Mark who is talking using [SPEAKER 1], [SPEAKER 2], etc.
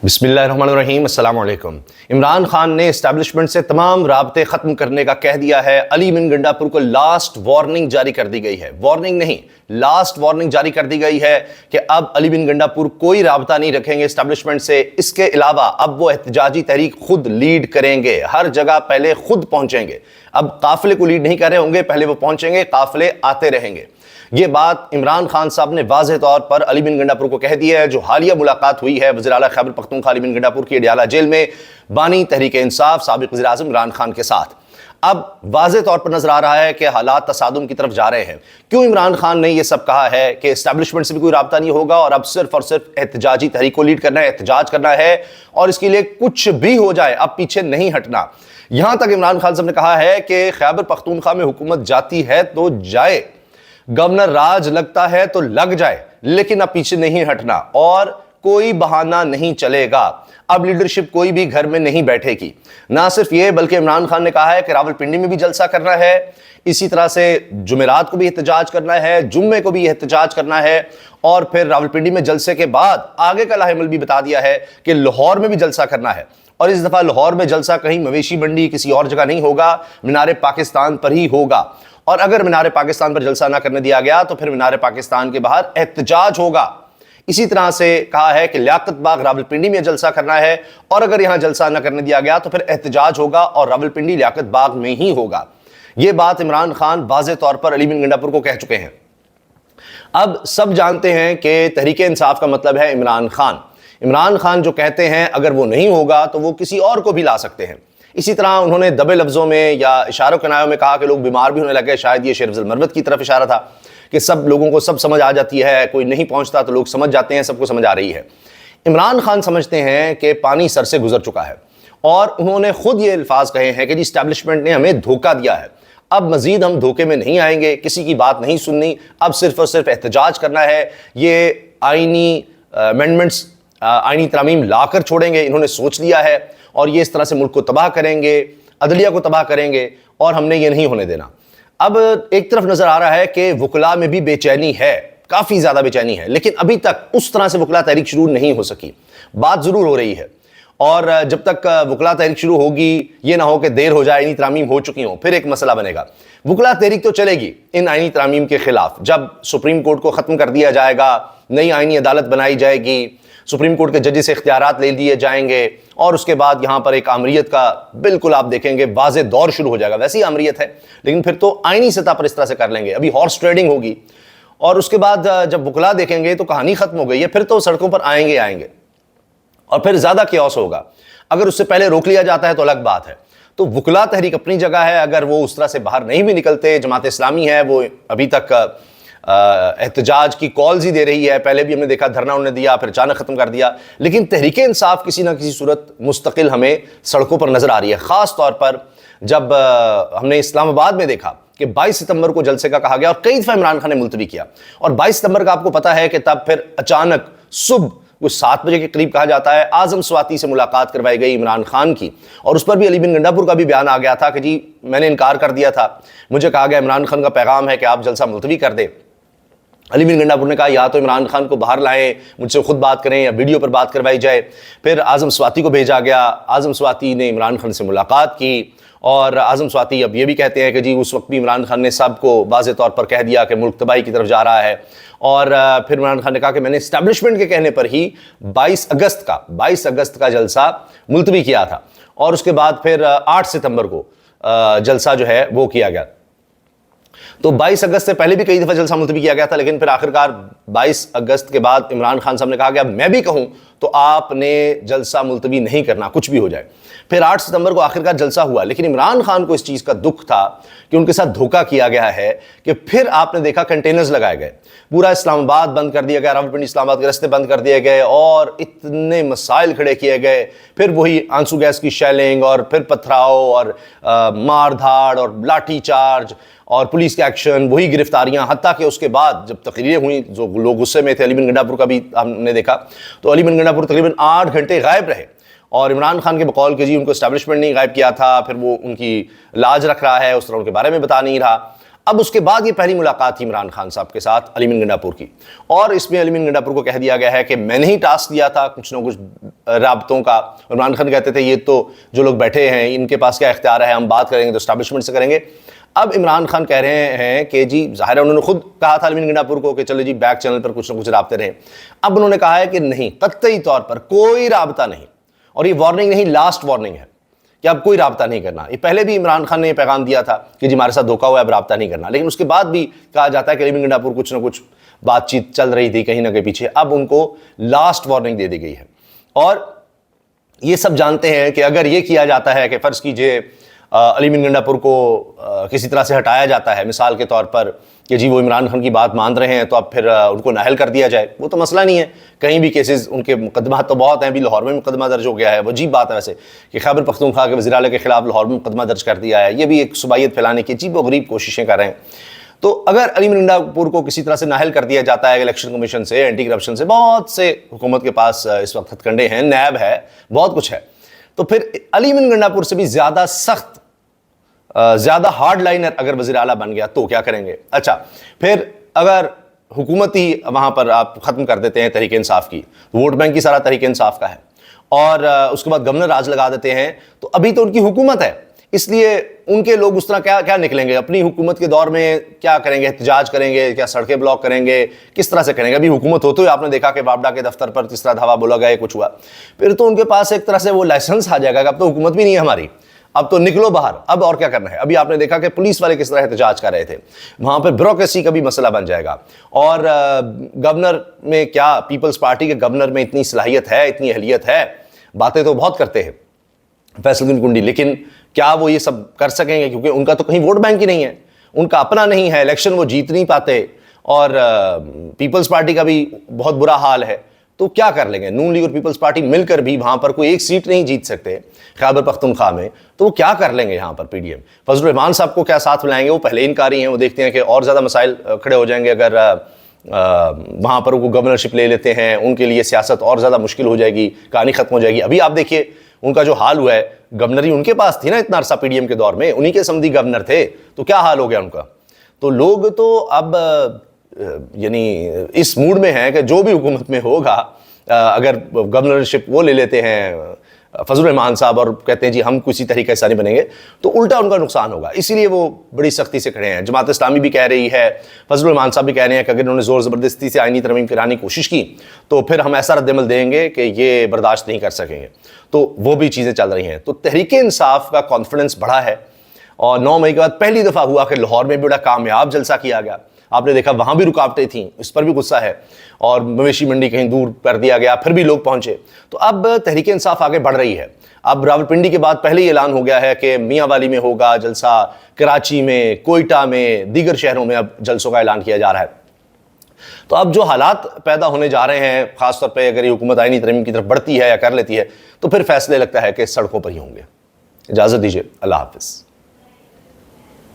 [SPEAKER 1] बिस्मिल्लाहिर्रहमानिर्रहीम, अस्सलाम वालेकुम। इमरान खान ने इस्टेब्लिशमेंट से तमाम राब्ते ख़त्म करने का कह दिया है। अली बिन गंडापुर को लास्ट वार्निंग जारी कर दी गई है। वार्निंग नहीं, लास्ट वार्निंग जारी कर दी गई है कि अब अली बिन गंडापुर कोई राब्ता नहीं रखेंगे इस्टेब्लिशमेंट से। इसके अलावा अब वो एहतजाजी तहरीक खुद लीड करेंगे, हर जगह पहले खुद पहुंचेंगे। अब काफिले को लीड नहीं कर रहे होंगे, पहले वो पहुंचेंगे, काफिले आते रहेंगे। ये बात इमरान खान साहब ने वाज़ेह तौर पर अली बिन गंडापुर को कह दी है। जो हालिया मुलाकात हुई है वज़ीर आला खैबर पख्तूनख्वा अली बिन गंडापुर की अडयाला जेल में बानी तहरीक इंसाफ साबिक़ वज़ीर आज़म इमरान खान के साथ, अब वाज़ेह तौर पर नजर आ रहा है कि हालात तसादुम की तरफ जा रहे हैं। क्यों इमरान खान ने यह सब कहा है कि एस्टेब्लिशमेंट से भी कोई राब्ता नहीं होगा और अब सिर्फ और सिर्फ एहतजाजी तहरीक को लीड करना है, एहतजाज करना है और इसके लिए कुछ भी हो जाए अब पीछे नहीं हटना। यहां तक इमरान खान साहब ने कहा है कि खैबर पख्तूनख्वा में हुकूमत जाती है तो जाए, गवर्नर राज लगता है तो लग जाए, लेकिन अब पीछे नहीं हटना और कोई बहाना नहीं चलेगा। अब लीडरशिप कोई भी घर में नहीं बैठेगी। ना सिर्फ ये बल्कि इमरान खान ने कहा है कि रावलपिंडी में भी जलसा करना है, इसी तरह से जुमेरात को भी एहतजाज करना है, जुम्मे को भी एहतजाज करना है और फिर रावलपिंडी में जलसे के बाद आगे का लाहेमल भी बता दिया है कि लाहौर में भी जलसा करना है। और इस दफा लाहौर में जलसा कहीं मवेशी मंडी किसी और जगह नहीं होगा, मीनार पाकिस्तान पर ही होगा। और अगर मीनार पाकिस्तान पर जलसा ना करने दिया गया तो फिर मीनार पाकिस्तान के बाहर एहतजाज होगा। इसी तरह से कहा है कि लियाकत बाग रावलपिंडी में जलसा करना है और अगर यहां जलसा ना करने दिया गया तो फिर एहतजाज होगा और रावलपिंडी लियाकत बाग में ही होगा। यह बात इमरान खान वाज़ेह तौर पर अली बिन गंडापुर को कह चुके हैं। अब सब जानते हैं कि तहरीक इंसाफ का मतलब है इमरान खान। इमरान खान जो कहते हैं अगर वो नहीं होगा तो वो किसी और को भी ला सकते हैं। इसी तरह उन्होंने दबे लफ्जों में या इशारों कनायों में कहा कि लोग बीमार भी होने लगे। शायद ये शेर अफजल मरवत की तरफ इशारा था कि सब लोगों को सब समझ आ जाती है, कोई नहीं पहुंचता तो लोग समझ जाते हैं, सबको समझ आ रही है। इमरान खान समझते हैं कि पानी सर से गुजर चुका है और उन्होंने खुद ये अल्फाज कहे हैं कि जी इस्टेब्लिशमेंट ने हमें धोखा दिया है, अब मजीद हम धोखे में नहीं आएंगे, किसी की बात नहीं सुननी, अब सिर्फ और सिर्फ एहतजाज करना है। ये आईनी अमेंडमेंट्स, आईनी तरमीम ला कर छोड़ेंगे, इन्होंने सोच लिया है और ये इस तरह से मुल्क को तबाह करेंगे, अदलिया को तबाह करेंगे और हमने ये नहीं होने देना। अब एक तरफ नजर आ रहा है कि वकला में भी बेचैनी है, काफी ज्यादा बेचैनी है, लेकिन अभी तक उस तरह से वकला तहरीक शुरू नहीं हो सकी। बात जरूर हो रही है और जब तक वकला तहरीक शुरू होगी, ये ना हो कि देर हो जाए, आईनी तरामीम हो चुकी हो, फिर एक मसला बनेगा। वकला तहरीक तो चलेगी इन आईनी तरामीम के खिलाफ। जब सुप्रीम कोर्ट को खत्म कर दिया जाएगा, नई आईनी अदालत बनाई जाएगी, सुप्रीम कोर्ट के जजेस से इख्तियारात ले लिए जाएंगे और उसके बाद यहाँ पर एक आमरीत का बिल्कुल आप देखेंगे वाज़ेह दौर शुरू हो जाएगा। वैसी आमरीत है लेकिन फिर तो आईनी सतह पर इस तरह से कर लेंगे। अभी हॉर्स ट्रेडिंग होगी और उसके बाद जब वकला देखेंगे तो कहानी खत्म हो गई है, फिर तो सड़कों पर आएंगे और फिर ज्यादा क्योस होगा। अगर उससे पहले रोक लिया जाता है तो अलग बात है। तो वकला तहरीक अपनी जगह है, अगर वो उस तरह से बाहर नहीं भी निकलते, जमात इस्लामी है वो अभी तक एहतजाज की कॉल्स ही दे रही है। पहले भी हमने देखा धरना उन्होंने दिया, फिर अचानक खत्म कर दिया, लेकिन तहरीक इंसाफ किसी ना किसी सूरत मुस्तकिल हमें सड़कों पर नजर आ रही है। खास तौर पर जब हमने इस्लामाबाद में देखा कि 22 सितंबर को जलसे का कहा गया और कई दफा इमरान खान ने मुलतवी किया और 22 सितंबर का आपको पता है कि तब फिर अचानक सुबह कुछ 7 बजे के करीब कहा जाता है आजम स्वाति से मुलाकात करवाई गई इमरान खान की और उस पर भी अली बिन गंडापुर का भी बयान आ गया था कि जी मैंने इनकार कर दिया था, मुझे कहा गया इमरान खान का पैगाम है कि आप जलसा मुलतवी कर दे। अली बिन गंडापुर ने कहा या तो इमरान खान को बाहर लाएं, मुझसे खुद बात करें या वीडियो पर बात करवाई जाए। फिर आजम स्वाति को भेजा गया, आजम स्वाति ने इमरान खान से मुलाकात की और आजम स्वाति अब ये भी कहते हैं कि जी उस वक्त भी इमरान खान ने सबको वाज़ेह तौर पर कह दिया कि मुल्क तबाही की तरफ जा रहा है। और फिर इमरान खान ने कहा कि मैंने इस्टेब्लिशमेंट के कहने पर ही 22 अगस्त का जलसा मुलतवी किया था और उसके बाद फिर 8 सितंबर को जलसा जो है वो किया गया। तो 22 अगस्त से पहले भी कई दफा जलसा मुलतवी किया गया था, लेकिन फिर आखिरकार 22 अगस्त के बाद इमरान खान साहब ने कहा कि अब मैं भी कहूं तो आपने जलसा मुलतवी नहीं करना, कुछ भी हो जाए। फिर 8 सितंबर को आखिरकार जलसा हुआ, लेकिन इमरान खान को इस चीज का दुख था कि उनके साथ धोखा किया गया है कि फिर आपने देखा कंटेनर्स लगाए गए, पूरा इस्लामाबाद बंद कर दिया गया, रावलपिंडी इस्लामाबाद के रास्ते बंद कर दिए गए और इतने मसाइल खड़े किए गए। फिर वही आंसू गैस की शेलिंग और फिर पथराव और मार धाड़ और लाठी चार्ज और पुलिस के एक्शन, वही गिरफ्तारियां, हत्ता कि उसके बाद जब तकरीरें हुई जो लोग गुस्से में थे, अली बिन गंडापुर का भी हमने देखा तो अली बिन गंडापुर तकरीबन 8 घंटे गायब रहे और इमरान खान के बकौल के जी उनको एस्टेब्लिशमेंट नहीं गायब किया था, फिर वो उनकी लाज रख रहा है, उस तरह उनके बारे में बता नहीं रहा। اب اس کے بعد یہ پہلی ملاقات تھی عمران خان صاحب کے ساتھ علی مین گنڈاپور کی، اور اس میں علی مین گنڈاپور کو کہہ دیا گیا ہے کہ میں نے ہی ٹاسک دیا تھا کچھ نہ کچھ رابطوں کا۔ عمران خان کہتے تھے یہ تو جو لوگ بیٹھے ہیں ان کے پاس کیا اختیار ہے، ہم بات کریں گے تو اسٹیبلشمنٹ سے کریں گے۔ اب عمران خان کہہ رہے ہیں کہ جی ظاہر ہے انہوں نے خود کہا تھا علی مین گنڈاپور کو کہ چلو جی بیک چینل پر کچھ نہ کچھ رابطے رہیں، اب انہوں نے کہا ہے کہ نہیں، قطعی طور پر کوئی رابطہ نہیں، اور یہ وارننگ نہیں، لاسٹ وارننگ ہے کہ اب کوئی رابطہ نہیں کرنا۔ یہ پہلے بھی عمران خان نے یہ پیغام دیا تھا کہ جی ہمارے ساتھ دھوکا ہوا ہے، اب رابطہ نہیں کرنا، لیکن اس کے بعد بھی کہا جاتا ہے کہ علی مین گنڈاپور کچھ نہ کچھ بات چیت چل رہی تھی کہیں نہ کہیں پیچھے، اب ان کو لاسٹ وارننگ دے دی گئی ہے۔ اور یہ سب جانتے ہیں کہ اگر یہ کیا جاتا ہے کہ فرض کیجئے علی مین گنڈاپور کو کسی طرح سے ہٹایا جاتا ہے، مثال کے طور پر کہ جی وہ عمران خان کی بات مان رہے ہیں تو اب پھر ان کو نااہل کر دیا جائے، وہ تو مسئلہ نہیں ہے، کہیں بھی کیسز ان کے مقدمات تو بہت ہیں، بھی لاہور میں مقدمہ درج ہو گیا ہے، وہ عجیب بات ہے ویسے کہ خیبر پختونخوا کے وزیر اعلیٰ کے خلاف لاہور میں مقدمہ درج کر دیا ہے، یہ بھی ایک صوبائیت پھیلانے کی عجیب و غریب کوششیں کر رہے ہیں۔ تو اگر علی مین گنڈاپور کو کسی طرح سے نااہل کر دیا جاتا ہے الیکشن کمیشن سے، اینٹی کرپشن سے، بہت سے حکومت کے پاس اس وقت ہتھ کنڈے ہیں، نیب ہے، بہت کچھ ہے، تو پھر علی مین گنڈاپور سے بھی زیادہ سخت، زیادہ ہارڈ لائنر اگر وزیر اعلیٰ بن گیا تو کیا کریں گے؟ اچھا پھر اگر حکومت ہی وہاں پر آپ ختم کر دیتے ہیں تحریک انصاف کی، ووٹ بینک کی سارا تحریک انصاف کا ہے، اور اس کے بعد گورنر راج لگا دیتے ہیں، تو ابھی تو ان کی حکومت ہے، اس لیے ان کے لوگ اس طرح کیا نکلیں گے اپنی حکومت کے دور میں، کیا کریں گے؟ احتجاج کریں گے کیا؟ سڑکیں بلاک کریں گے؟ کس طرح سے کریں گے؟ ابھی حکومت ہوتے ہوئے آپ نے دیکھا کہ وابڈا کے دفتر پر کس طرح دھاوا بولا گیا، کچھ ہوا، پھر تو ان کے پاس ایک طرح سے وہ لائسنس آ جائے گا کہ اب تو حکومت بھی نہیں ہے ہماری، اب تو نکلو باہر، اب اور کیا کرنا ہے۔ ابھی آپ نے دیکھا کہ پولیس والے کس طرح احتجاج کر رہے تھے، وہاں پہ بیوروکریسی کا بھی مسئلہ بن جائے گا، اور گورنر میں کیا پیپلز پارٹی کے گورنر میں اتنی صلاحیت ہے، اتنی اہلیت ہے، باتیں تو بہت کرتے ہیں فیصل الدین کنڈی، لیکن کیا وہ یہ سب کر سکیں گے؟ کیونکہ ان کا تو کہیں ووٹ بینک ہی نہیں ہے، ان کا اپنا نہیں ہے، الیکشن وہ جیت نہیں پاتے، اور پیپلز پارٹی کا بھی بہت برا حال ہے، تو کیا کر لیں گے؟ نون لیگ اور پیپلز پارٹی مل کر بھی وہاں پر کوئی ایک سیٹ نہیں جیت سکتے خیبر پختونخوا میں، تو وہ کیا کر لیں گے یہاں پر پی ڈی ایم؟ فضل الرحمان صاحب کو کیا ساتھ ملائیں گے؟ وہ پہلے انکاری ہیں، وہ دیکھتے ہیں کہ اور زیادہ مسائل کھڑے ہو جائیں گے اگر وہاں پر وہ گورنرشپ لے لیتے ہیں، ان کے لیے سیاست اور زیادہ مشکل ہو جائے گی، کہانی ختم ہو جائے گی۔ ابھی آپ دیکھیے ان کا جو حال ہوا ہے، گورنر ہی ان کے پاس تھی نا اتنا عرصہ پی ڈی ایم کے دور میں، انہی کے سمدھی گورنر تھے، تو کیا حال ہو گیا ان کا؟ تو لوگ تو اب یعنی اس موڈ میں ہیں کہ جو بھی حکومت میں ہوگا، اگر گورنرشپ وہ لے لیتے ہیں فضل الرحمان صاحب اور کہتے ہیں جی ہم کسی طریقے ایسا نہیں بنیں گے، تو الٹا ان کا نقصان ہوگا، اسی لیے وہ بڑی سختی سے کھڑے ہیں۔ جماعت اسلامی بھی کہہ رہی ہے، فضل الرحمان صاحب بھی کہہ رہے ہیں کہ اگر انہوں نے زور زبردستی سے آئینی ترمیم کرانے کی کوشش کی تو پھر ہم ایسا رد عمل دیں گے کہ یہ برداشت نہیں کر سکیں گے، تو وہ بھی چیزیں چل رہی ہیں۔ تو تحریک انصاف کا کانفیڈنس بڑھا ہے، اور 9 مئی کے بعد پہلی دفعہ ہوا کہ لاہور میں بھی بڑا کامیاب جلسہ کیا گیا، آپ نے دیکھا وہاں بھی رکاوٹیں تھیں، اس پر بھی غصہ ہے، اور مویشی منڈی کہیں دور کر دیا گیا، پھر بھی لوگ پہنچے، تو اب تحریک انصاف آگے بڑھ رہی ہے۔ اب راولپنڈی کے بعد پہلے ہی اعلان ہو گیا ہے کہ میاں والی میں ہوگا جلسہ، کراچی میں، کوئٹہ میں، دیگر شہروں میں اب جلسوں کا اعلان کیا جا رہا ہے۔ تو اب جو حالات پیدا ہونے جا رہے ہیں، خاص طور پہ اگر یہ حکومت آئینی ترمیم کی طرف بڑھتی ہے یا کر لیتی ہے، تو پھر فیصلے لگتا ہے کہ سڑکوں پر ہی ہوں گے۔ اجازت دیجیے، اللہ حافظ۔